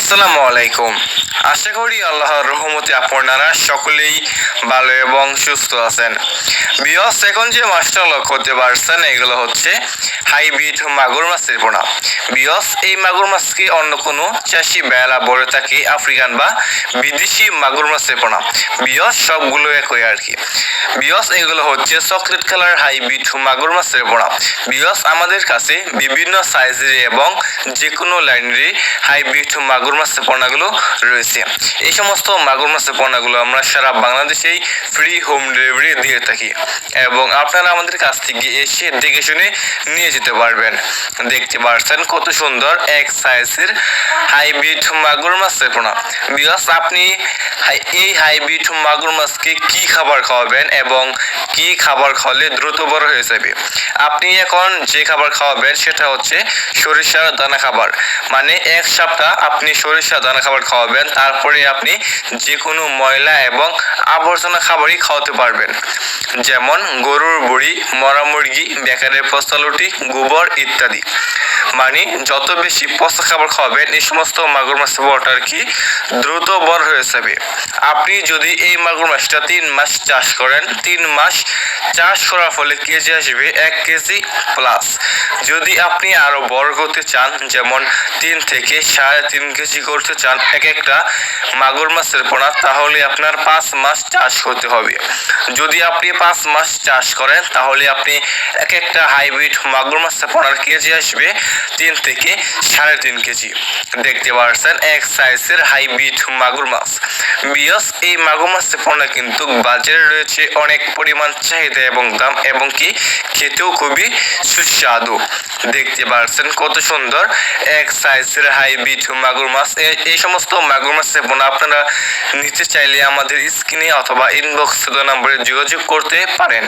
আসসালামু আলাইকুম। আশা করি আল্লাহর রহমতে আপনারা সকলেই ভালো এবং সুস্থ আছেন। ভিউয়ার্স, এখন যে মাছটা লক্ষ্য করতে পারছেন এগুলো হচ্ছে হাইব্রিড মাগুর মাছের পোনা। ভিউয়ার্স, এই মাগুর মাছকে অন্য কোনো চাষি বেলা বলে থাকে আফ্রিকান বা বিদেশি মাগুর মাছের পোনা। ভিউয়ার্স, সবগুলো একই আর কি। ভিউয়ার্স, এগুলো হচ্ছে চকলেট কালার হাইব্রিড মাগুর মাছের পোনা। ভিউয়ার্স, আমাদের কাছে বিভিন্ন সাইজের এবং যে কোনো লাইনেরই হাইব্রিড মাগুর মাছের পোনাগুলো রয়েছে। এই সমস্ত মাগুর মাছের পোনাগুলো আমরা সারা বাংলাদেশেই ফ্রি হোম ডেলিভারি দিয়ে থাকি এবং আপনারা আমাদের কাছ থেকে এসে দেখে শুনে নিয়ে যেতে পারবেন। দেখতে পাচ্ছেন কত সুন্দর এক সাইজের হাইব্রিড মাগুর মাছের পোনা। ভিউয়ার্স, আপনি এই হাইব্রিড মাগুর মাছকে কি খাবার খাওয়াবেন এবং কি খাবার খাওয়ালে দ্রুত বড় হয়ে যাবে? আপনি এখন যে খাবার খাওয়াবেন সেটা হচ্ছে সরিষার দানা খাবার। মানে এক সপ্তাহ আপনি সরিষা দানা খাবার খাওয়াবেন, তারপরে আপনি যে কোনো ময়লা এবং আবর্জনা খাবারই খাওয়াতে পারবেন, যেমন গরুর বড়ি, মরা মুরগি, বেকারের পচালুটি, গোবর ইত্যাদি। মানে যত বেশি পচা খাবার খাওয়াবেন এই সমস্ত মাগুর মাছ বড়টা আর কি দ্রুত বড় হয়ে যাবে। আপনি যদি এই মাগুর মাছটা 3 মাস চাষ করেন, 3 মাস চাষ করার ফলে কেজি আসবে 1 কেজি প্লাস। যদি আপনি আরো বড় করতে চান, যেমন 3 থেকে 3.5 কেজি করতে চান এক একটা মাগুর মাছের পোনা, তাহলে আপনার 5 মাস চাষ করতে হবে। যদি আপনি 5 মাস চাষ করেন তাহলে আপনি এক একটা হাইব্রিড মাগুর মাছের পোনার কেজি আসবে 3 থেকে 3.5 কেজি। দেখতে পাচ্ছেন এক সাইজের হাইব্রিড মাগুর মাছ। ভিউয়ার্স, এই মাগুর মাছের পোনা কিন্তু বাজারে রয়েছে অনেক পরিমাণ চাহিদা এবং দাম, এবং কি খেতেও খুবই সুস্বাদু। দেখতে পাচ্ছেন কত সুন্দর এক সাইজের হাইব্রিড মাগুর মাছ। এই সমস্ত মাগুর মাছের পোনা আপনারা নিতে চাইলে আমাদের স্ক্রিনে অথবা ইনবক্স নম্বরে যোগাযোগ করতে পারেন।